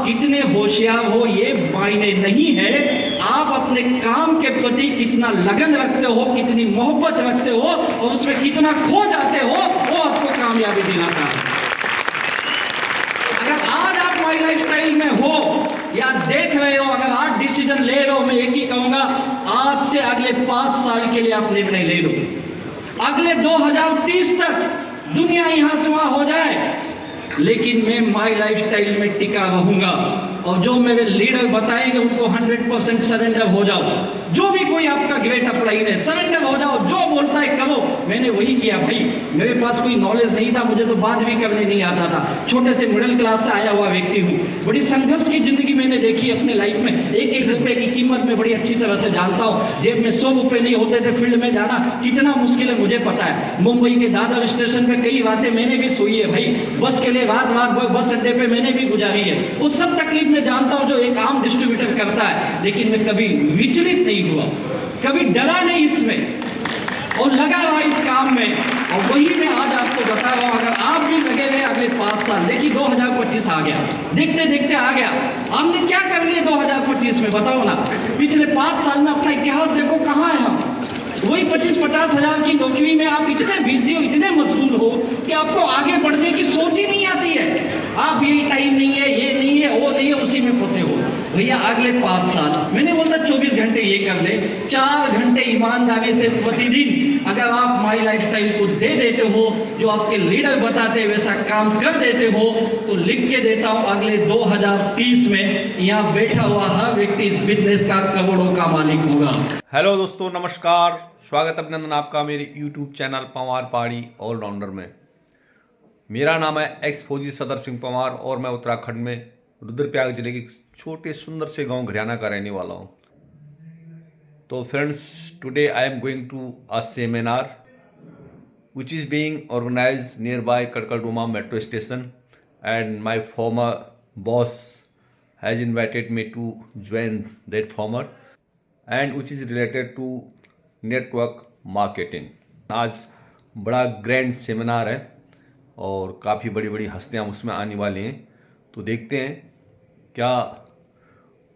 आप कितने होशियार हो ये मायने नहीं है, आप अपने काम के प्रति कितना लगन रखते हो, कितनी मोहब्बत रखते हो और उसमें कितना खो जाते हो, वो आपको कामयाबी दिलाता है। अगर आज आप माई लाइफस्टाइल में हो या देख रहे हो, अगर आज डिसीजन ले रहे हो, मैं एक ही कहूंगा, आज से अगले 5 साल के लिए आप निर्णय ले लो। अगले 2030 तक दुनिया यहां से वहां हो जाए, लेकिन मैं माई लाइफस्टाइल में टिका रहूंगा और जो मेरे लीडर बताएंगे उनको 100% सरेंडर हो जाओ। जो भी कोई आपका ग्रेट अपलाइन है, सरेंडर हो जाओ, जो बोलता है करो। मैंने वही किया भाई, मेरे पास कोई नॉलेज नहीं था, मुझे तो बात भी करने नहीं आता था, छोटे से मिडिल क्लास से आया हुआ व्यक्ति हूँ। बड़ी संघर्ष की जिंदगी मैंने देखी अपने लाइफ में, एक एक रुपए की कीमत में बड़ी अच्छी तरह से जानता हूँ। जेब में 100 रुपए नहीं होते थे, फील्ड में जाना कितना मुश्किल है मुझे पता है। मुंबई के दादर स्टेशन पे कई रातें मैंने भी सोई है भाई, बस के लिए रात बस अड्डे पे मैंने भी गुजारी है। उस सब तकलीफ में जानता हूं जो एक आम डिस्ट्रीब्यूटर करता है, लेकिन मैं कभी विचलित नहीं हुआ, कभी डरा नहीं इसमें और लगा रहा इस काम में। और वही मैं आज आपको बता रहा हूं, अगर आप भी लगे रहे अगले 5 साल, देखिए 2025 आ गया, देखते देखते आ गया। हमने क्या कर लिया 2025 में बताओ ना। पिछले 5 साल में अपना इतिहास देखो, कहाँ है हम। वही 25-50 हजार की नौकरी में आप इतने बिजी हो, इतने मशगूल हो कि आपको आगे बढ़ने की सोच ही नहीं आती है। आप यही टाइम नहीं है, ये नहीं है, वो नहीं है, उसी में फंसे हो। भैया अगले 5 साल, मैंने बोलता 24 घंटे ये कर ले, 4 घंटे ईमानदारी से प्रतिदिन अगर आप माई लाइफस्टाइल को दे देते हो, जो आपके लीडर बताते हैं वैसा काम कर देते हो, तो लिख के देता हूं अगले 2030 में यहाँ बैठा हुआ हर व्यक्ति इस बिजनेस का करोड़ों का मालिक होगा। हेलो दोस्तों, नमस्कार, स्वागत अभिनंदन आपका मेरे YouTube चैनल पंवार पहाड़ी ऑलराउंडर में। मेरा नाम है एक्स फौजी सदर सिंह पंवार और मैं उत्तराखंड में रुद्रप्रयाग जिले के छोटे सुंदर से गांव घरियाना का रहने वाला हूं। तो friends, today I am going to a seminar which is being organized nearby Kadkalduma metro station, and my former boss has invited me to join that former, and which is related to network marketing. आज बड़ा grand seminar है और काफ़ी बड़ी बड़ी हस्तियाँ उसमें आने वाली हैं। तो देखते हैं क्या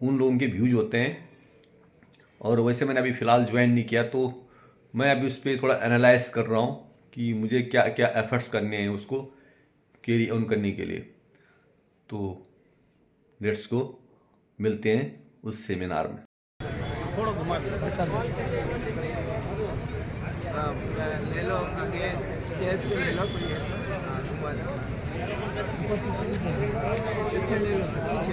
उन लोगों के व्यूज होते हैं। और वैसे मैंने अभी फ़िलहाल ज्वाइन नहीं किया, तो मैं अभी उस पर थोड़ा एनालाइज कर रहा हूँ कि मुझे क्या क्या एफर्ट्स करने हैं उसको कैरी ऑन करने के लिए। तो लेट्स गो, मिलते हैं उस सेमिनार में। थोड़ा घुमा ले लो, आगे स्टेज पे ले लो, घुमा दो, पीछे ले लो, पीछे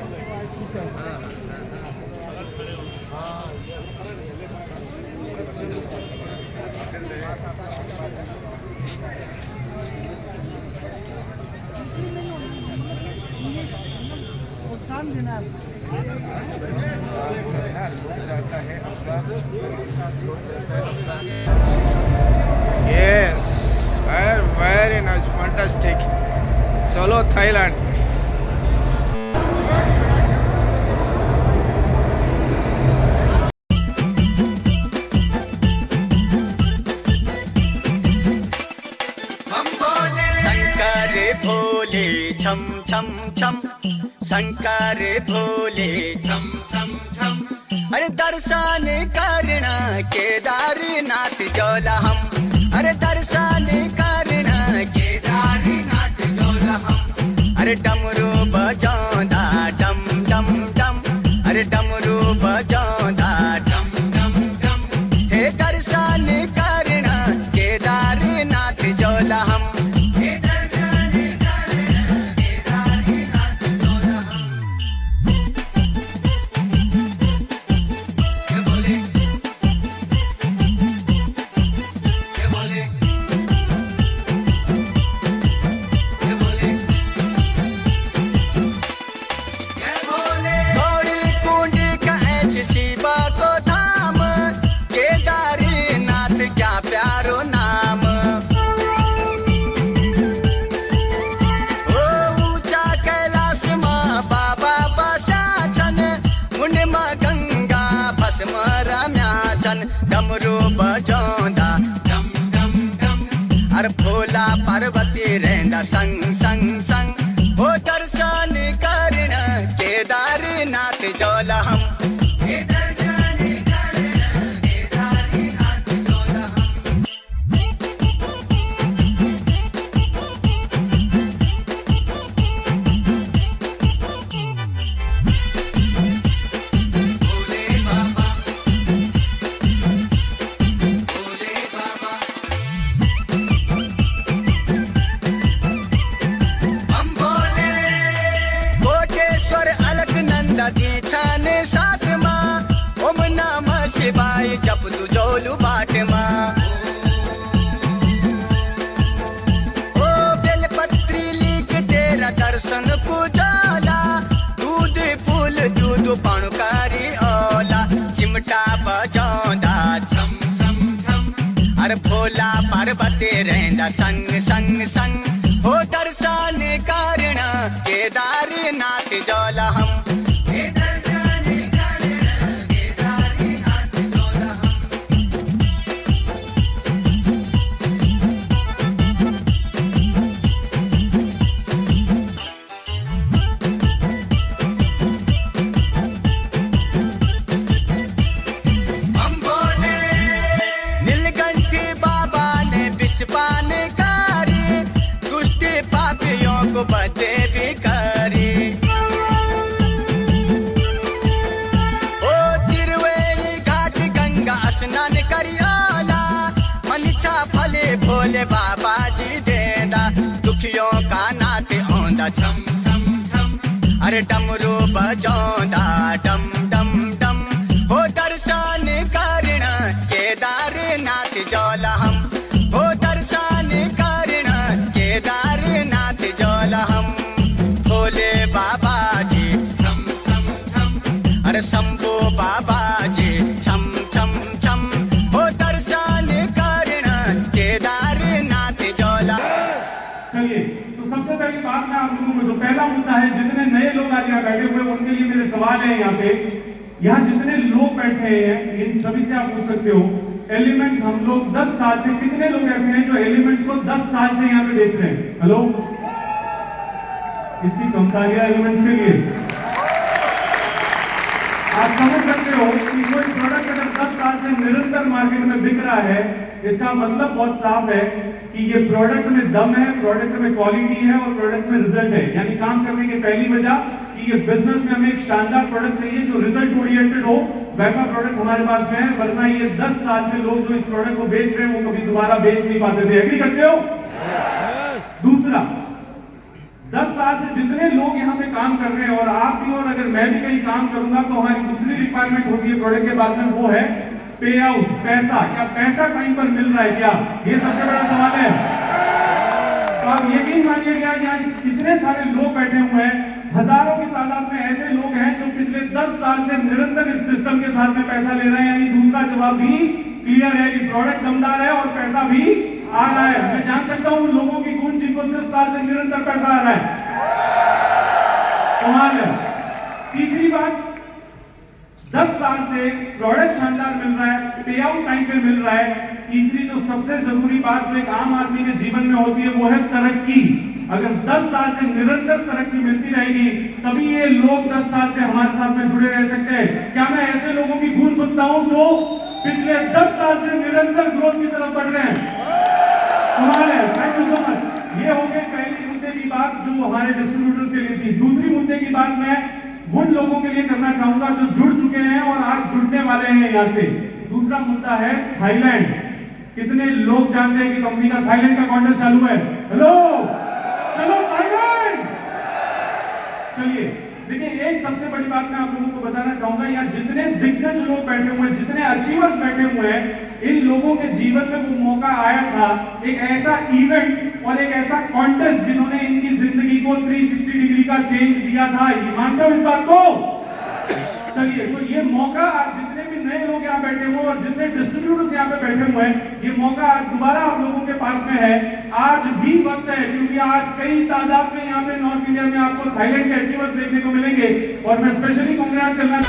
Yes, very nice, fantastic. चलो थाईलैंड। शंकर भोले छम छम छम, शंकर भोले छम छम छम। अरे दर्शन करना केदारनाथ जोला हम, अरे दर्शन करना केदारनाथ जोला हम। अरे डमरू बजांदा डम डम डम, अरे डमरू बजांदा डम डम डम। हे दर्शन करना केदारनाथ जोला हम, डमरू बजांदा डम डम डम। अरे भोला पार्वती रहंदा संग संग संग, हो दर्शन करना केदार लगी छान साथ माँ ओम नमः शिवाय जप तू जोलू बाट माँ ओ बेलपत्री लिख तेरा दर्शन पुजाला दूध फूल दूध पाणुकारी ओला चिमटा बजौंदा झम झम झम अरे भोला पार्वती रहंदा संग संग संग हो दर्शन कारण केदारनाथ जोला हम पान कारी दुष्ट पापियों को बदे भी करी ओ तिरुवेणी घाट गंगा स्नान करियोला मनीषा फले भोले बाबा जी देंदा दुखियों का नाथ औंदा झम झम झम अरे डमरू बजौंदा डम डम डम हो दर्शन करण केदारनाथ जोला हम हो दर्शन करण केदारनाथ जोला हम भोले बाबा जी छम छम छम अरे शंभू बाबा जी छम छम छम हो दर्शन करण केदारनाथ जोला। चलिए तो सबसे पहली बात मैं आप लोगों को जो पहला मुद्दा है जितने नए लोग आज यहाँ बैठे हुए हैं उनके लिए मेरे सवाल है यहाँ पे यहाँ जितने लोग बैठे हैं इन सभी से आप पूछ सकते हो एलिमेंट्स हम लोग 10 साल से कितने लोग ऐसे हैं जो एलिमेंट्स को 10 साल से यहाँ पे बेच रहे हैं? हेलो, इतनी कम तालियां एलिमेंट्स के लिए। आप समझ सकते हो कि कोई प्रोडक्ट अगर 10 साल से निरंतर मार्केट में बिक रहा है इसका मतलब बहुत साफ है कि ये प्रोडक्ट में दम है, प्रोडक्ट में क्वालिटी है और प्रोडक्ट में रिजल्ट है। यानी काम करने की पहली वजह कि ये बिजनेस में हमें एक शानदार प्रोडक्ट चाहिए जो रिजल्ट ओरिएंटेड हो, वैसा प्रोडक्ट हमारे पास में है। वरना ये 10 साल से लोग जो इस प्रोडक्ट को बेच रहे हैं वो कभी दोबारा बेच नहीं पाते थे। एग्री करते हो? दूसरा, 10 साल से जितने लोग यहाँ पे काम कर रहे हैं और आप भी और अगर मैं भी कहीं काम करूंगा तो हमारी दूसरी रिक्वायरमेंट होती है प्रोडक्ट के बाद में, वो है पे आउट, पैसा। क्या पैसा टाइम पर मिल रहा है क्या? ये सबसे बड़ा सवाल है। तो आप यकीन मानिएगा यहाँ कितने सारे लोग बैठे हुए हैं, हजारों की तादाद में ऐसे लोग हैं जो पिछले 10 साल से निरंतर इस सिस्टम के साथ में पैसा ले रहे हैं। यानी दूसरा जवाब भी क्लियर है कि प्रोडक्ट दमदार है और पैसा भी आ रहा है। मैं जान सकता हूं उन लोगों की कौन सी 10 साल से निरंतर पैसा आ रहा है। कमाल है। तीसरी बात, 10 साल से प्रोडक्ट शानदार मिल रहा है, पे आउट टाइम पे मिल रहा है। तीसरी जो सबसे जरूरी बात जो एक आम आदमी के जीवन में होती है वो है तरक्की। अगर 10 साल से निरंतर तरक्की मिलती रहेगी तभी ये लोग 10 साल से हमारे साथ में जुड़े रह सकते हैं। क्या मैं ऐसे लोगों की गूंज सुनता हूं जो पिछले 10 साल से निरंतर ग्रोथ की तरफ बढ़ रहे हैं? कमाल है। Thank you so much. ये हो गई पहली मुद्दे की बात जो हमारे डिस्ट्रीब्यूटर्स के लिए थी। दूसरी मुद्दे की बात मैं उन लोगों के लिए करना चाहूंगा जो जुड़ चुके हैं और आज जुड़ने वाले हैं यहाँ से। दूसरा मुद्दा है थाईलैंड। कितने लोग जानते हैं कि कंपनी का थाईलैंड का कॉन्टेस्ट चालू है? हेलो, चलो थाईलैंड। चलिए देखिए, एक सबसे बड़ी बात मैं आप लोगों को बताना चाहूंगा, यहाँ जितने दिग्गज लोग बैठे हुए हैं, जितने अचीवर्स बैठे हुए हैं, इन लोगों के जीवन में वो मौका आया था, एक ऐसा इवेंट और एक ऐसा कॉन्टेस्ट जिन्होंने इनकी जिंदगी को 360 डिग्री का चेंज दिया था। मानते हो इस बात को? चलिए, तो ये मौका आज जितने भी नए लोग यहाँ बैठे हुए और जितने डिस्ट्रीब्यूटर्स यहाँ पे बैठे हुए हैं, ये मौका आज दोबारा आप लोगों के पास में है। आज भी वक्त है, क्योंकि आज कई तादाद में यहाँ पे नॉर्थ इंडिया में आपको थाईलैंड के अचीवर्स देखने को मिलेंगे और मैं स्पेशली कांग्रेट करना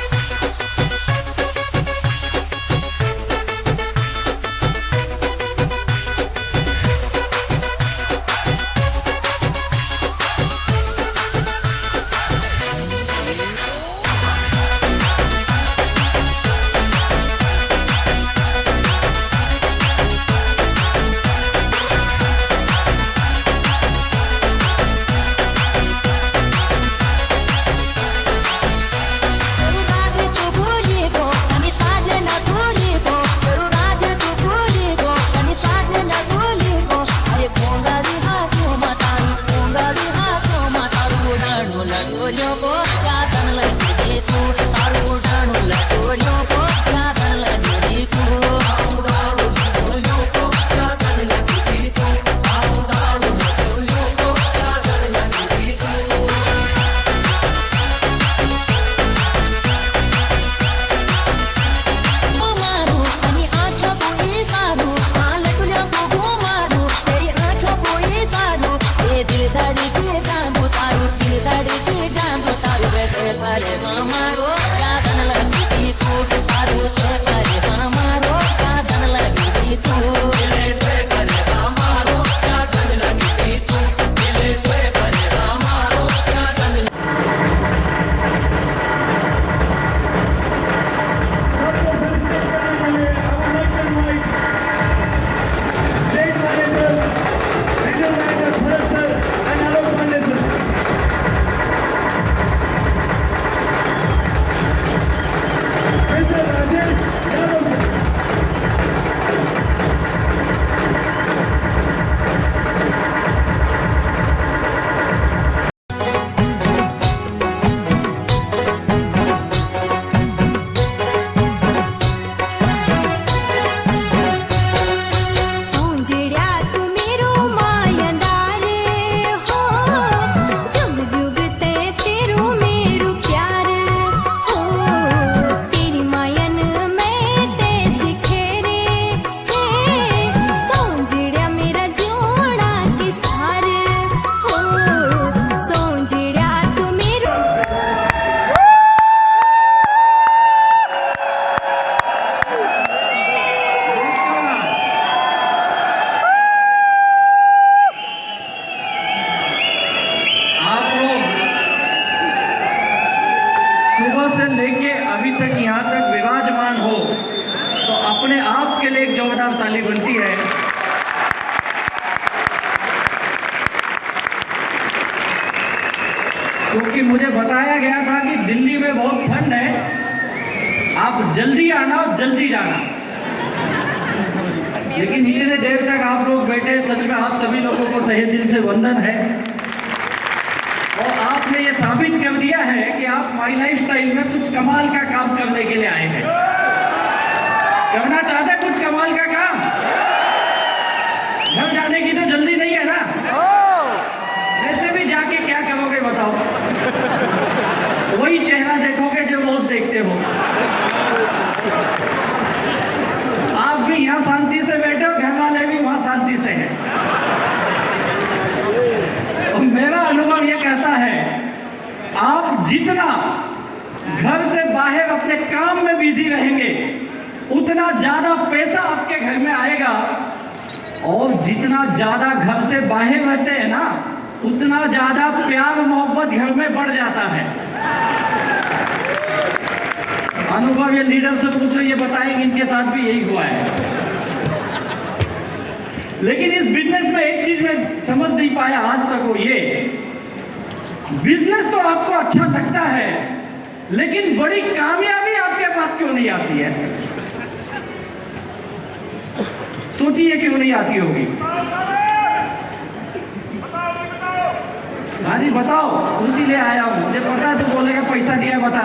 ताली बनती है। क्योंकि मुझे बताया गया था कि दिल्ली में बहुत ठंड है, आप जल्दी आना और जल्दी जाना, लेकिन इतने देर तक आप लोग बैठे, सच में आप सभी लोगों को तहे दिल से वंदन है। और आपने ये साबित कर दिया है कि आप माई लाइफ स्टाइल में कुछ कमाल का काम करने के लिए आए हैं। करना चाहते कुछ कमाल का काम? घर जाने की तो जल्दी नहीं है ना? वैसे भी जाके क्या करोगे बताओ? वही चेहरा देखोगे जो रोज देखते हो। आप भी यहाँ शांति से बैठे हो, घर वाले भी वहां शांति से हैं। और मेरा अनुभव यह कहता है, आप जितना घर से बाहर अपने काम में बिजी रहेंगे, उतना ज्यादा पैसा आपके घर में आएगा। और जितना ज्यादा घर से बाहर रहते हैं ना, उतना ज्यादा प्यार मोहब्बत घर में बढ़ जाता है। अनुभव ये लीडर से पूछो, ये बताएंगे, इनके साथ भी यही हुआ है। लेकिन इस बिजनेस में एक चीज मैं समझ नहीं पाया आज तक, वो ये, बिजनेस तो आपको अच्छा लगता है, लेकिन बड़ी कामयाबी आपके पास क्यों नहीं आती है? सोचिए क्यों नहीं आती होगी। हाँ जी बताओ, उसी ले आया हूं, मुझे पता है तो बोलेगा पैसा दिया, बता।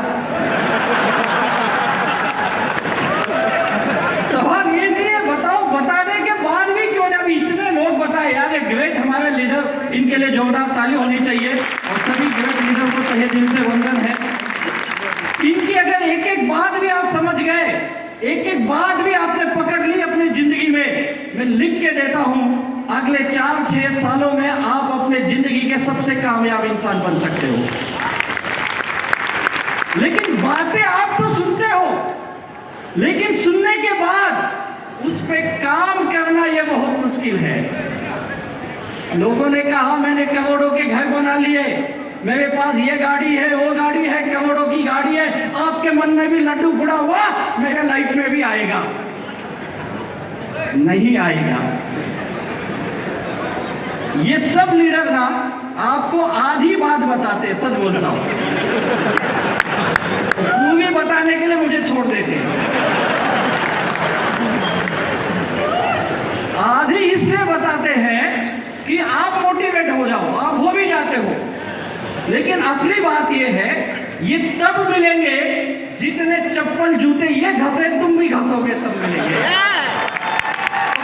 सवाल ये नहीं है, बताओ, बताने के बाद भी क्यों ना, अभी इतने लोग बताए यार, ये ग्रेट हमारे लीडर, इनके लिए जोरदार ताली होनी चाहिए। और सभी ग्रेट लीडर को तहे दिल से वंदन है। इनकी अगर एक एक बात भी आप समझ गए, एक एक बात भी आपने पकड़ ली अपनी जिंदगी में, मैं लिख के देता हूं, अगले 4-6 सालों में आप अपने जिंदगी के सबसे कामयाब इंसान बन सकते हो। लेकिन बातें आप तो सुनते हो, लेकिन सुनने के बाद उस पे काम करना यह बहुत मुश्किल है। लोगों ने कहा मैंने करोड़ों के घर बना लिए, मेरे पास ये गाड़ी है, वो गाड़ी है, करोड़ों की गाड़ी है। आपके मन में भी लड्डू फुड़ा हुआ मेरे लाइफ में भी आएगा? नहीं आएगा। ये सब लीडर ना आपको आधी बात बताते हैं, सच बोलता हूं, पूरी बताने के लिए मुझे छोड़ देते हैं। आधी इसलिए बताते हैं कि आप मोटिवेट हो जाओ, आप हो भी जाते हो। लेकिन असली बात यह है ये तब मिलेंगे जितने चप्पल जूते ये घसे तुम भी घसोगे तब मिलेंगे।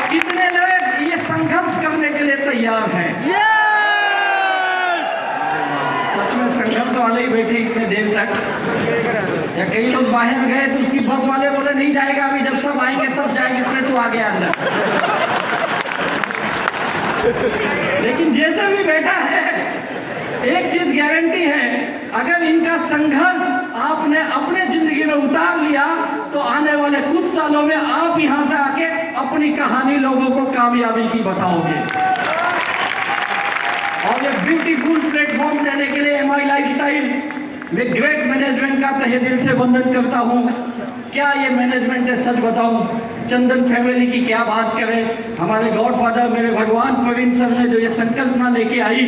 कितने लोग ये संघर्ष करने के लिए तैयार हैं? सच में संघर्ष वाले ही बैठे इतने देर तक। या कई लोग बाहर गए तो उसकी बस वाले बोले नहीं जाएगा, अभी जब सब आएंगे तब जाएंगे, इसलिए तू आ गया अंदर। लेकिन जैसे भी बैठा है, एक चीज गारंटी है, अगर इनका संघर्ष आपने अपने जिंदगी में उतार लिया तो आने वाले कुछ सालों में आप यहां से आके अपनी कहानी लोगों को कामयाबी की बताओगे। और ये ब्यूटीफुल प्लेटफॉर्म देने के लिए MI लाइफस्टाइल में ग्रेट मैनेजमेंट का तहे दिल से वंदन करता हूं। क्या ये मैनेजमेंट है, सच बताऊं, चंदन फैमिली की क्या बात करें। हमारे गॉडफादर मेरे भगवान प्रवीण सर ने जो ये संकल्पना लेके आई,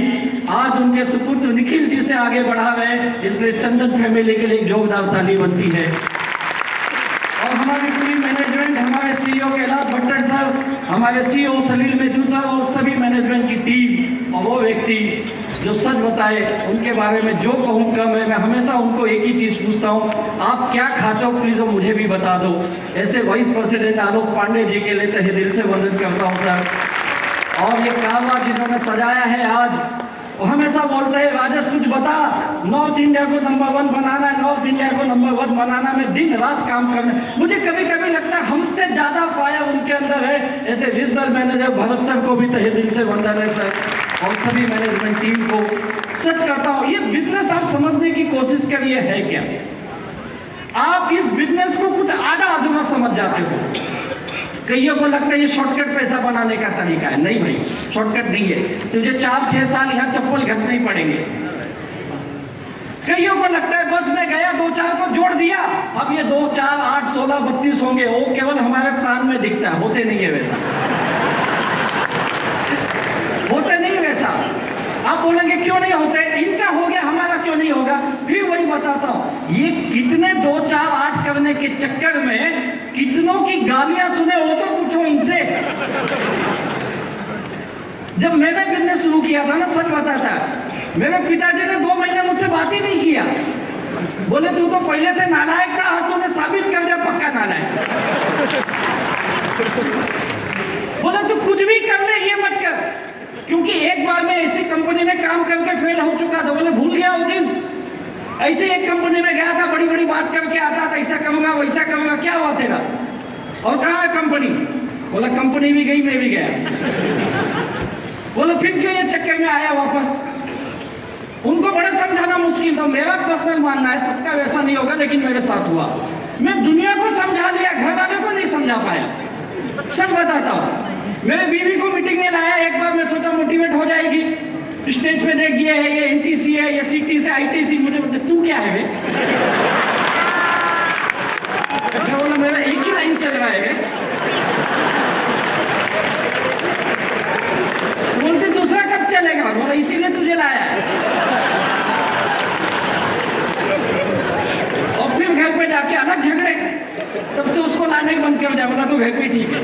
आज उनके सुपुत्र निखिल जी से आगे बढ़ा रहे, इसलिए चंदन फैमिली के लिए जोरदार ताली बनती है। और हमारी पूरी मैनेजमेंट, हमारे CEO कैलाश भट्टर सर, हमारे CEO सलील मेथू सर और सभी मैनेजमेंट की टीम और वो व्यक्ति जो सच बताए, उनके बारे में जो कहूँ कम है। मैं हमेशा उनको एक ही चीज़ पूछता हूँ, आप क्या खाते हो प्लीज़ मुझे भी बता दो। ऐसे वाइस प्रेसिडेंट आलोक पांडे जी के लिए तहे दिल से वंदन करता हूँ सर। और ये कारवा जिन्होंने सजाया है आज, वो हमेशा बोलते हैं राजेश कुछ बता, नॉर्थ इंडिया को नंबर 1 बनाना है, नॉर्थ इंडिया को नंबर 1 बनाना में दिन रात काम करना है। मुझे कभी कभी लगता है हमसे ज़्यादा फायर उनके अंदर है। ऐसे रीजनल मैनेजर भरत सर को भी तहे दिल से वंदन है सर, और सभी मैनेजमेंट टीम को। सच कहता हूँ, ये बिजनेस आप समझने की कोशिश करिए है क्या। आप इस बिजनेस को कुछ आधा अधूरा समझ जाते हो। कईयों को लगता है ये शॉर्टकट पैसा बनाने का तरीका है। नहीं भाई, शॉर्टकट नहीं है। तुझे 4-6 साल यहाँ चप्पल घसने ही पड़ेंगे। कईयों को लगता है बस में गया, 2-4 को जोड़ दिया, अब ये 2, 4, 8, 16, 32 होंगे। वो केवल हमारे प्लान में दिखता है, होते नहीं है वैसा। होते नहीं वैसा। आप बोलेंगे क्यों नहीं होते, इनका हो गया हमारा क्यों नहीं होगा। फिर वही बताता हूं, ये कितने 2, 4, 8 करने के चक्कर में कितनों की गालियां सुने हो तो पूछो इनसे। जब मैंने बिजनेस शुरू किया था ना, सच बताता, मेरे पिताजी ने 2 महीने मुझसे बात ही नहीं किया। बोले तू तो पहले से नालायक था, आज तूने साबित कर दिया पक्का नालायक। बोले तू कुछ भी कर ले, ये मत कर, क्योंकि एक बार मैं ऐसी कंपनी में काम करके फेल हो चुका था। बोले भूल गया उस दिन, ऐसे एक कंपनी में गया था, बड़ी बड़ी बात करके आता था, ऐसा करूंगा वैसा करूंगा, क्या हुआ तेरा, और कहाँ है कंपनी। बोला कंपनी भी गई, मैं भी गया। बोले फिर क्यों ये चक्कर में आया वापस। उनको बड़ा समझाना मुश्किल था। मेरा पर्सनल मानना है, सबका वैसा नहीं होगा, लेकिन मेरे साथ हुआ। मैं दुनिया को समझा लिया, घर वाले को नहीं समझा पाया। सच बताता हूँ, मेरे बीवी को मीटिंग में लाया एक बार, मैं सोचा मोटिवेट हो जाएगी, स्टेज पे देख गया है, ये NTC है, ये CT से ITC। मुझे बोलते तू क्या है बे। मैं बोला मेरा एक ही लाइन चल रहा है बे। बोलते दूसरा कब चलेगा। बोला इसीलिए तुझे लाया है। और फिर घर पे जाके अलग झगड़े, तब से उसको लाने बंद कर दिया। बोला तो घर पे ठीक है।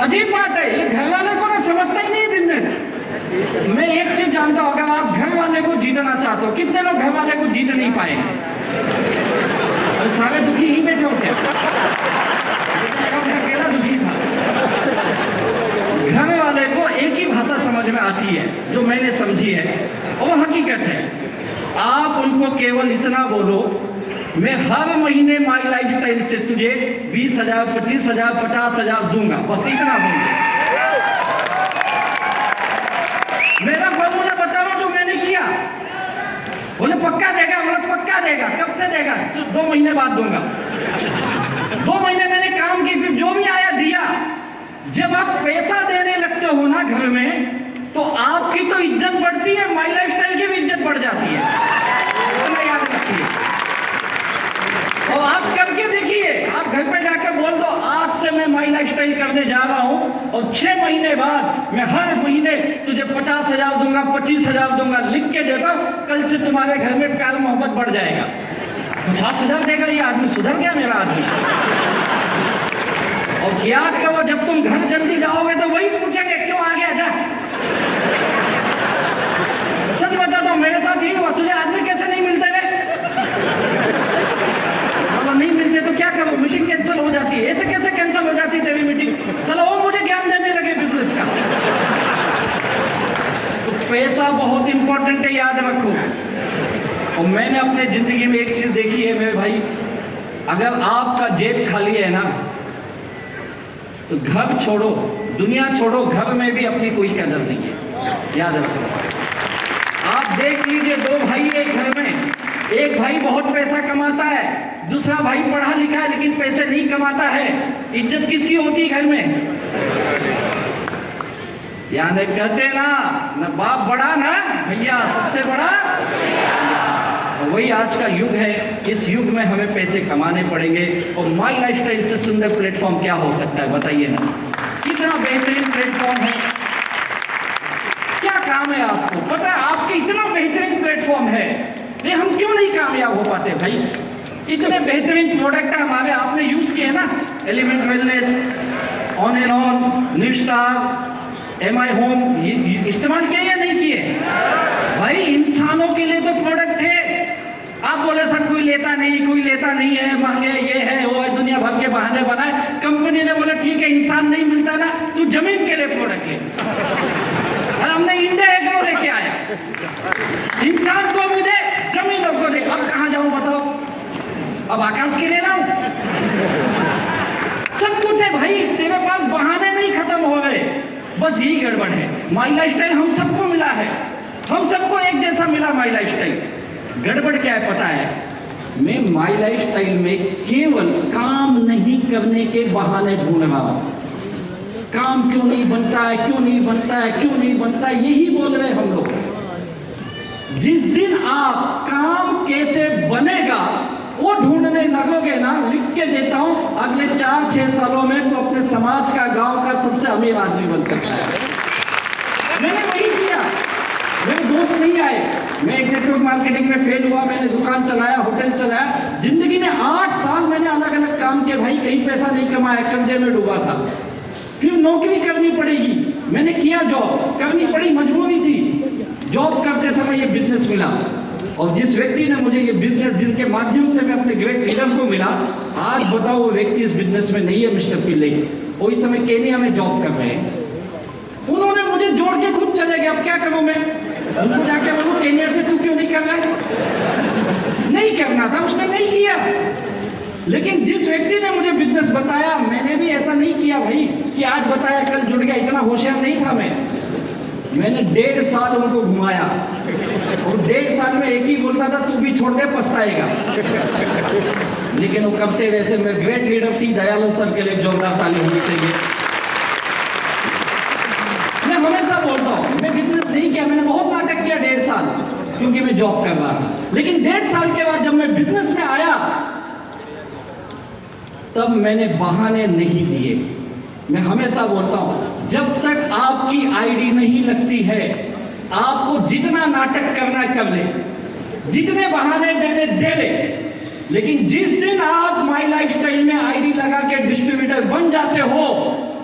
अजीब बात है, ये घर वाले को ना समझता ही नहीं बिजनेस। मैं एक चीज जानता हूं, अगर आप घर वाले को जीतना चाहते हो, कितने लोग घर वाले को जीत नहीं पाएंगे। और सारे दुखी ही बैठे हो क्या। अकेला दुखी था। घर वाले को एक ही भाषा समझ में आती है, जो मैंने समझी है, और वो हकीकत है। आप उनको केवल इतना बोलो, मैं हर महीने माई लाइफस्टाइल से तुझे 20,000, 25,000, 50,000 दूंगा, बस इतना बोलो। मेरा फॉर्मूला बता रहा हूं जो मैंने किया। बोले पक्का देगा। बोला पक्का देगा। कब से देगा। 2 महीने बाद दूंगा। 2 महीने मैंने काम की, फिर जो भी आया दिया। जब आप पैसा देने लगते हो ना घर में, तो आपकी तो इज्जत बढ़ती है, माई लाइफस्टाइल की भी इज्जत बढ़ जाती है। तो याद रखिए। और आप करके देखिए, आप घर पे जाकर बोल दो आज से मैं माई लाइफस्टाइल करने जा रहा हूं, और 6 महीने बाद मैं हर महीने तुझे 50,000 दूंगा, 25,000 दूंगा, लिख के देता हूं। कल से तुम्हारे घर में प्यार मोहब्बत बढ़ जाएगा। 50,000 देगा ये आदमी, सुधर गया मेरा आदमी। और याद करो, जब तुम घर जल्दी जाओगे तो वही पूछेंगे क्यों आ गया था। सच बताता हूं, मेरे साथ यही हुआ। तुझे आदमी कैसे नहीं मैंने अपने जिंदगी में एक चीज देखी है मेरे भाई, अगर आपका जेब खाली है ना तो घर छोड़ो, दुनिया छोड़ो, घर में भी अपनी कोई कदर नहीं है, याद रखो। आप देख लीजिए, दो भाई एक घर में, एक भाई बहुत पैसा कमाता है, दूसरा भाई पढ़ा लिखा है लेकिन पैसे नहीं कमाता है, इज्जत किसकी होती है घर में? यानी कहते ना बाप बड़ा ना भैया, सबसे बड़ा। वही आज का युग है। इस युग में हमें पैसे कमाने पड़ेंगे और माई लाइफस्टाइल से सुंदर प्लेटफॉर्म क्या हो सकता है बताइए ना? कितना बेहतरीन प्लेटफॉर्म है, क्या काम है आपको पता है? आपके इतना बेहतरीन प्लेटफॉर्म है, ये हम क्यों नहीं कामयाब हो पाते भाई? इतने बेहतरीन प्रोडक्ट है हमारे, आपने यूज किए ना, element wellness, on and on, new star, MI home, इस्तेमाल किए या नहीं किए? भाई इंसानों के लिए तो प्रोडक्ट थे। आप बोले सर कोई लेता नहीं है, महंगे ये है वो है, दुनिया भर के बहाने बनाए। कंपनी ने बोला ठीक है, इंसान नहीं मिलता ना, तू जमीन के लिए प्रोडक्ट ले। और हमने इंडिया एग्रो लेके आया, इंसान को भी दे, जमीनों को दे। अब कहाँ जाऊं बताओ? अब आकाश के ले लाऊं? सब कुछ है भाई, तेरे पास बहाने नहीं खत्म हो गए, बस यही गड़बड़ है। माई लाइफस्टाइल हम सबको मिला है, हम सबको एक जैसा मिला माई लाइफस्टाइल। गड़बड़ क्या है पता है? मैं माई लाइफस्टाइल में केवल काम नहीं करने के बहाने ढूंढ रहा हूं। काम क्यों नहीं बनता है, क्यों नहीं बनता है, क्यों नहीं बनता है, यही बोल रहे हम लोग। जिस दिन आप काम कैसे बनेगा वो ढूंढने लगोगे ना, लिख के देता हूं, अगले 4-6 सालों में तो अपने समाज का, गांव का सबसे अमीर आदमी बन सकता है। मैंने वही किया, मेरे दोस्त नहीं आए, मैं एक नेटवर्क मार्केटिंग में फेल हुआ, मैंने दुकान चलाया, होटल चलाया, जिंदगी में 8 साल मैंने अलग अलग काम किए भाई, कहीं पैसा नहीं कमाया, कर्जे में डूबा था। फिर नौकरी करनी पड़ेगी, मैंने किया, जॉब करनी पड़ी, मजबूरी थी। जॉब करते समय ये बिजनेस मिला, और जिस व्यक्ति ने मुझे ये बिजनेस, जिनके माध्यम से मैं अपने ग्रेट लीडर को मिला, आज बताओ वो व्यक्ति इस बिजनेस में नहीं है, मिस्टर पिल्ले। वो इस समय केनिया में जॉब कर रहे हैं। उन्होंने मुझे जोड़ के खुद चले गए, अब क्या करूं मैं? उनको जाके बोलूं केनिया से तू क्यों नहीं कर रहा है? नहीं करना था, उसने नहीं किया। लेकिन जिस व्यक्ति ने मुझे बिजनेस बताया, मैंने भी ऐसा नहीं किया भाई कि आज बताया कल जुड़ गया, इतना होशियार नहीं था मैं। मैंने 1.5 साल उनको घुमाया, और 1.5 साल में एक ही बोलता था तू भी छोड़ दे, पछताएगा। लेकिन वो करते वैसे। मैं ग्रेट लीडर थी, दयानंद सर के लिए जोरदार ताली होनी चाहिए। मैं हमेशा बोलता हूँ, मैं बिजनेस नहीं किया, मैंने बहुत नाटक किया 1.5 साल, क्योंकि मैं जॉब कर रहा था। लेकिन 1.5 साल के बाद जब मैं बिजनेस में आया, तब मैंने बहाने नहीं दिए। मैं हमेशा बोलता हूं, जब तक आपकी आईडी नहीं लगती है, आपको जितना नाटक करना है कर ले, जितने बहाने देने दे ले, लेकिन जिस दिन आप माई लाइफस्टाइल में आईडी लगा के डिस्ट्रीब्यूटर बन जाते हो,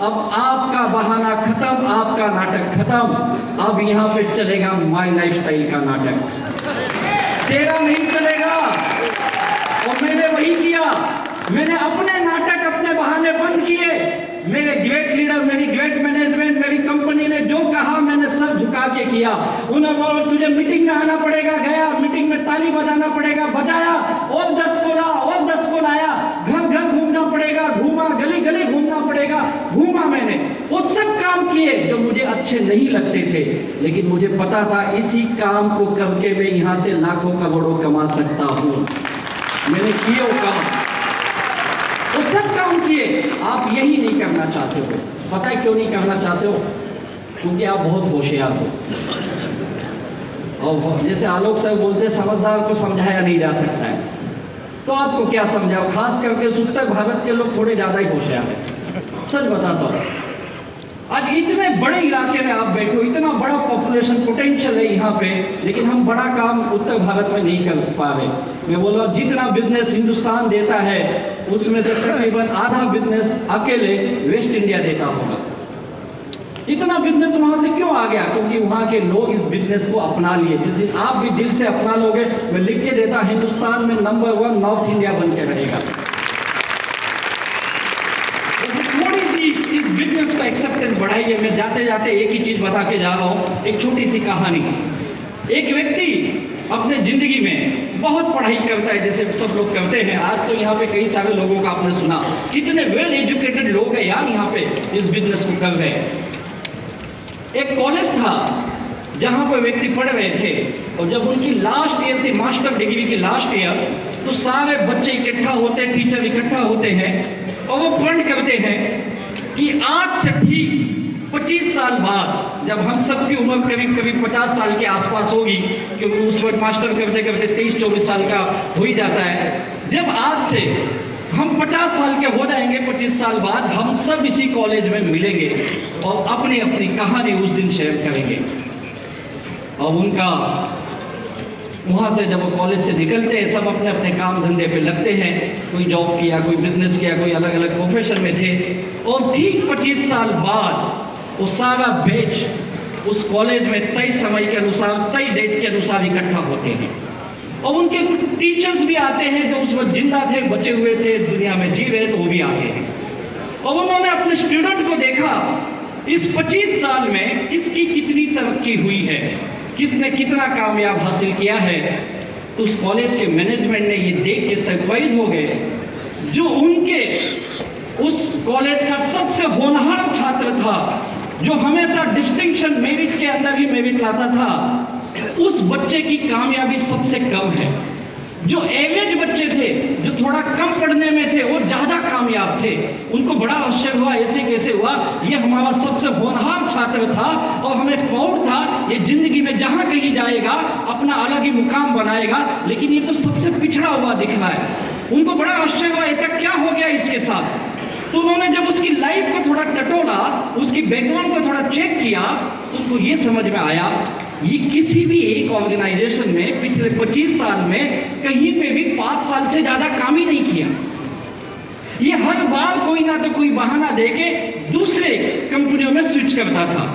अब आपका बहाना खत्म, आपका नाटक खत्म। अब यहां पे चलेगा माई लाइफस्टाइल का नाटक, तेरा नहीं चलेगा। और मैंने वही किया, मैंने अपने नाटक, अपने बहाने बंद किए। मेरे ग्रेट लीडर, मेरी ग्रेट मैनेजमेंट, मेरी कंपनी ने जो कहा मैंने सब झुका के किया। उन्होंने बोला तुझे मीटिंग में आना पड़ेगा, गया मीटिंग में, ताली बजाना पड़ेगा, बजाया, और 10 को ला, और 10 को लाया, घर घर घूमना पड़ेगा, घूमा, गली गली घूमना पड़ेगा, घूमा मैंने। वो सब काम किए जो मुझे अच्छे नहीं लगते थे, लेकिन मुझे पता था इसी काम को करके मैं यहाँ से लाखों करोड़ों कमा सकता हूँ। मैंने किए वो काम, वो सब काम किए। आप यही नहीं करना चाहते हो। पता है क्यों नहीं करना चाहते हो? क्योंकि आप बहुत होशियार हो। और जैसे आलोक साहब बोलते, समझदार को समझाया नहीं जा सकता है, तो आपको क्या समझाओ? खास करके उत्तर भारत के लोग थोड़े ज्यादा ही होशियार हैं, सच बताता हूँ। आज इतने बड़े इलाके में आप बैठे हो, इतना बड़ा पॉपुलेशन पोटेंशियल है यहाँ पे, लेकिन हम बड़ा काम उत्तर भारत में नहीं कर पा रहे। मैं बोल रहा हूँ, जितना बिजनेस हिंदुस्तान देता है उसमें से तकरीबन आधा बिजनेस अकेले वेस्ट इंडिया देता होगा। इतना बिजनेस वहां से क्यों आ गया? क्योंकि वहां के लोग इस बिजनेस को अपना लिए। जिस दिन आप भी दिल से अपना लोगे, मैं लिख के देता, हिंदुस्तान में नंबर 1 नॉर्थ इंडिया बन के रहेगा। थोड़ी सी इस बिजनेस को एक्सेप्टेंस बढ़ाइए। मैं जाते जाते एक ही चीज बता के जा रहा हूँ, एक छोटी सी कहानी। एक व्यक्ति अपने जिंदगी में पढ़ाई करता है जैसे सब लोग करते हैं। आज तो यहाँ पे कई सारे लोगों का आपने सुना, कितने वेल एजुकेटेड लोग हैं यार यहाँ पे इस बिजनेस को कर रहे हैं। एक कॉलेज था जहाँ पर व्यक्ति पढ़ रहे थे, और जब उनकी लास्ट ईयर थी, मास्टर डिग्री की लास्ट ईयर, तो सारे बच्चे इकट्ठा होते हैं, टीचर इकट्ठा होते हैं और वो प्रण करते हैं कि आज से ठीक 25 साल बाद, जब हम सबकी उम्र करीब करीब 50 साल के आसपास होगी, क्योंकि उस वक्त मास्टर करते करते 23-24 साल का हो ही जाता है, जब आज से हम 50 साल के हो जाएंगे, 25 साल बाद हम सब इसी कॉलेज में मिलेंगे और अपनी अपनी कहानी उस दिन शेयर करेंगे। और उनका वहाँ से जब वो कॉलेज से निकलते हैं, सब अपने अपने काम धंधे पे लगते हैं, कोई जॉब किया, कोई बिजनेस किया, कोई अलग अलग प्रोफेशन में थे, और ठीक 25 साल बाद वो सारा बैच उस कॉलेज में तय समय के अनुसार, तय डेट के अनुसार इकट्ठा होते हैं। और उनके कुछ टीचर्स भी आते हैं जो उस वक्त जिंदा थे, बचे हुए थे, दुनिया में जी रहे, तो वो भी आते हैं। और उन्होंने अपने स्टूडेंट को देखा इस 25 साल में किसकी कितनी तरक्की हुई है, किसने कितना कामयाब हासिल किया है। तो उस कॉलेज के मैनेजमेंट ने ये देख के सरप्राइज हो गए, जो उनके उस कॉलेज का सबसे होनहार छात्र था, जो हमेशा डिस्टिंक्शन मेरिट के अंदर ही मेरिट लाता था, उस बच्चे की कामयाबी सबसे कम है। जो एवरेज बच्चे थे, जो थोड़ा कम पढ़ने में थे, वो ज्यादा कामयाब थे। उनको बड़ा आश्चर्य हुआ, ऐसे कैसे हुआ, ये हमारा सबसे होनहार छात्र था और हमें प्राउड था, ये जिंदगी में जहां कहीं जाएगा अपना अलग ही मुकाम बनाएगा, लेकिन ये तो सबसे पिछड़ा हुआ दिख रहा है। उनको बड़ा आश्चर्य हुआ, ऐसा क्या हो गया इसके साथ। तो उन्होंने जब उसकी लाइफ को थोड़ा टटोला, उसकी बैकग्राउंड को थोड़ा चेक किया, तो उनको ये समझ में आया, ये किसी भी एक ऑर्गेनाइजेशन में पिछले 25 साल में कहीं पे भी 5 साल से ज्यादा काम ही नहीं किया। ये हर बार कोई ना तो कोई बहाना देके दूसरे कंपनियों में स्विच करता था।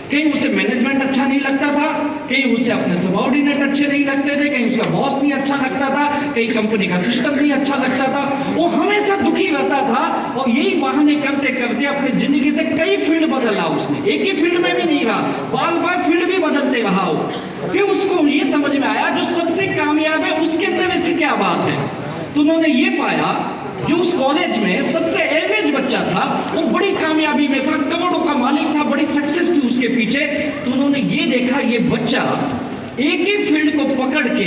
कहीं उसे मैनेजमेंट अच्छा नहीं लगता था, कहीं उसे अपने सबऑर्डिनेट अच्छे नहीं लगते थे, कहीं उसका बॉस नहीं अच्छा लगता था, कहीं कंपनी का सिस्टम नहीं अच्छा लगता था। वो हमेशा दुखी रहता था और यही बहाने करते करते अपनी जिंदगी से कई फील्ड बदला उसने, एक ही फील्ड में भी नहीं रहा, बार बार फील्ड भी बदलते रहा वो। फिर उसको ये समझ में आया जो सबसे कामयाब है उसके अंदर ऐसी क्या बात है। तो उन्होंने ये पाया जो उस कॉलेज में सबसे एवरेज बच्चा था वो बड़ी कामयाबी में था, करोड़ों का मालिक था, बड़ी सक्सेस थी उसके पीछे। तो उन्होंने ये देखा ये बच्चा एक ही फील्ड को पकड़ के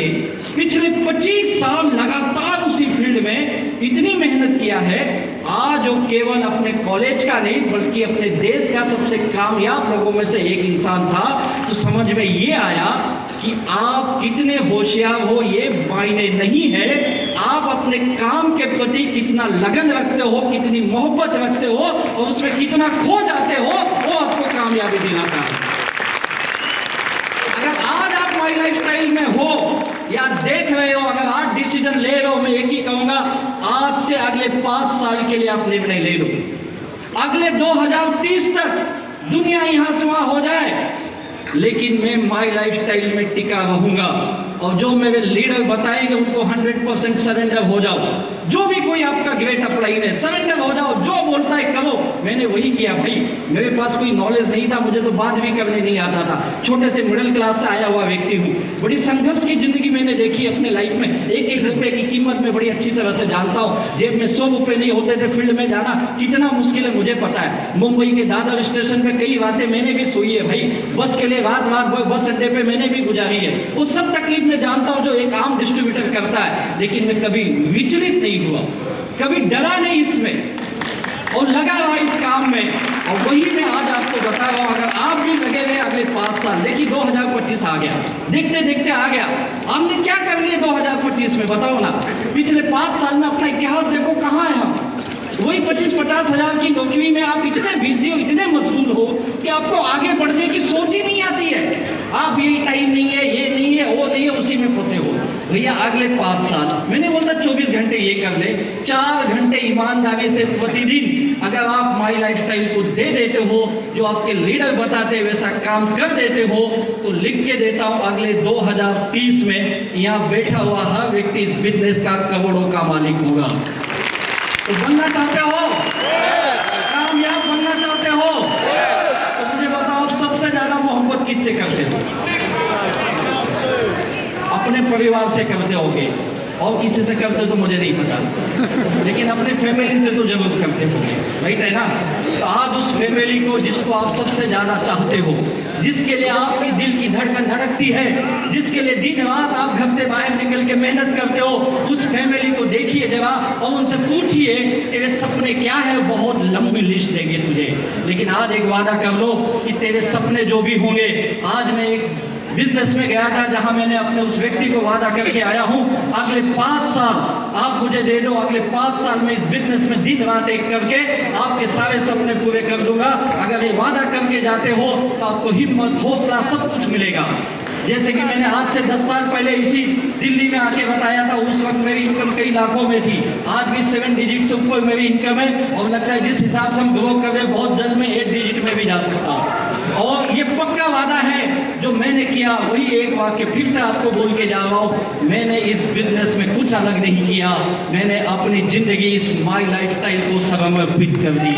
पिछले 25 साल लगातार उसी फील्ड में इतनी मेहनत किया है, आज वो केवल अपने कॉलेज का नहीं बल्कि अपने देश का सबसे कामयाब लोगों में से एक इंसान था। तो समझ में ये आया कि आप कितने होशियार हो ये मायने नहीं है, आप अपने काम के प्रति कितना लगन रखते हो, कितनी मोहब्बत रखते हो और उसमें कितना खो जाते हो, वो आपको कामयाबी दिलाता है। अगर आज आप माई लाइफस्टाइल में हो या देख रहे हो, अगर आज डिसीजन ले रहे हो, मैं एक ही कहूंगा, आज से अगले 5 साल के लिए आप निर्णय ले लो। अगले 2030 तक दुनिया यहां से वहां हो जाए, लेकिन मैं माई लाइफस्टाइल में टिका रहूंगा और जो मेरे लीडर बताएंगे उनको 100% सरेंडर हो जाओ। जो भी कोई आपका ग्रेट अप्लाइन है, सरेंडर हो जाओ, जो बोलता है करो। मैंने वही किया भाई, मेरे पास कोई नॉलेज नहीं था, मुझे तो बात भी करने नहीं आता था, छोटे से मिडिल क्लास से आया हुआ व्यक्ति हूँ। बड़ी संघर्ष की जिंदगी मैंने देखी अपने लाइफ में, एक एक रुपए की कीमत में बड़ी अच्छी तरह से जानता हूँ। जेब में 100 रुपए नहीं होते थे, फील्ड में जाना कितना मुश्किल है मुझे पता है। मुंबई के दादर स्टेशन पे कई रातें मैंने भी सोई है भाई, बस के लिए रात रात बस अड्डे पे मैंने भी गुजारी है। वो सब तकलीफ में जानता हूँ जो एक आम डिस्ट्रीब्यूटर करता है, लेकिन मैं कभी विचलित नहीं हुआ, कभी डरा नहीं इसमें और लगा रहा इस काम में। और वही मैं आज आपको बता रहा हूँ, अगर आप भी लगे रहे अगले 5 साल, देखिए 2025 आ गया, देखते देखते आ गया, हमने क्या कर लिया 2025 में बताओ ना। पिछले 5 साल में अपना इतिहास देखो कहाँ है हम। वही 25-50 हजार की नौकरी में आप इतने बिजी हो, इतने मशगूल हो कि आपको आगे बढ़ने की सोच ही नहीं आती है। आप यही टाइम नहीं है, ये नहीं है, वो नहीं है, उसी में फंसे हो। भैया अगले 5 साल, मैंने बोलता 24 घंटे ये कर ले, 4 घंटे ईमानदारी से प्रतिदिन अगर आप माई लाइफस्टाइल को दे देते हो, जो आपके लीडर बताते वैसा काम कर देते हो, तो लिख के देता हूं अगले 2030 में यहाँ बैठा हुआ हर व्यक्ति इस बिजनेस का करोड़ों का मालिक होगा। तो बनना चाहते हो, कामयाब बनना चाहते हो, तो मुझे बताओ आप सबसे ज्यादा मोहब्बत किससे करते हो? अपने परिवार से करते होंगे, और किसी से करते तो मुझे नहीं पता, लेकिन अपने फैमिली से तो जरूर करते होंगे, राइट है ना। तो आज उस फैमिली को जिसको आप सबसे ज़्यादा चाहते हो, जिसके लिए आपकी दिल की धड़कन धड़कती है, जिसके लिए दिन रात आप घर से बाहर निकल के मेहनत करते हो, उस फैमिली को देखिए जरा और उनसे पूछिए तेरे सपने क्या है। बहुत लंबी लिस्ट देंगे तुझे, लेकिन आज एक वादा कर लो कि तेरे सपने जो भी होंगे। आज मैं एक बिजनेस में गया था जहां मैंने अपने उस व्यक्ति को वादा करके आया हूं, अगले 5 साल आप मुझे दे दो, अगले 5 साल में इस बिजनेस में दिन रात एक करके आपके सारे सपने पूरे कर दूंगा। अगर ये वादा करके जाते हो तो आपको हिम्मत, हौसला सब कुछ मिलेगा। जैसे कि मैंने आज से 10 साल पहले इसी दिल्ली में आके बताया था, उस वक्त मेरी इनकम कई लाखों में थी, आज भी 7 डिजिट से ऊपर मेरी इनकम है, और लगता है जिस हिसाब से हम ग्रो कर रहे हैं बहुत जल्द में 8 डिजिट में भी जा सकता हूँ। और ये पक्का वादा है जो मैंने किया, वही एक वाक्य फिर से आपको बोल के जा रहा हूँ। मैंने इस बिजनेस में कुछ अलग नहीं किया, मैंने अपनी जिंदगी इस माई लाइफस्टाइल को समर्पित कर दी,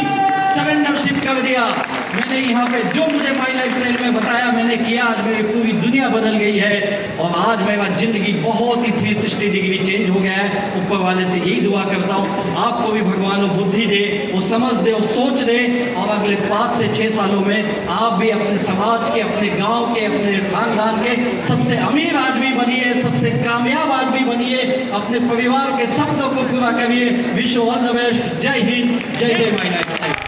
सरेंडरशिप कर दिया। मैंने यहाँ पे जो मुझे माई लाइफस्टाइल में बताया मैंने किया, आज मेरी पूरी दुनिया बदल गई है और आज मेरा जिंदगी बहुत ही 360 डिग्री चेंज हो गया है। ऊपर वाले से यही दुआ करता हूँ आपको भी भगवान बुद्धि दे, वो समझ दे, वो सोच दे, और अगले 5 से 6 सालों में आप भी अपने समाज के, अपने गाँव के, अपने खानदान के सबसे अमीर आदमी बनिए, सबसे कामयाब आदमी बनिए, अपने परिवार के सपनों को पूरा करिए। Wish you all the best. जय हिंद, जय जय माई लाइफस्टाइल।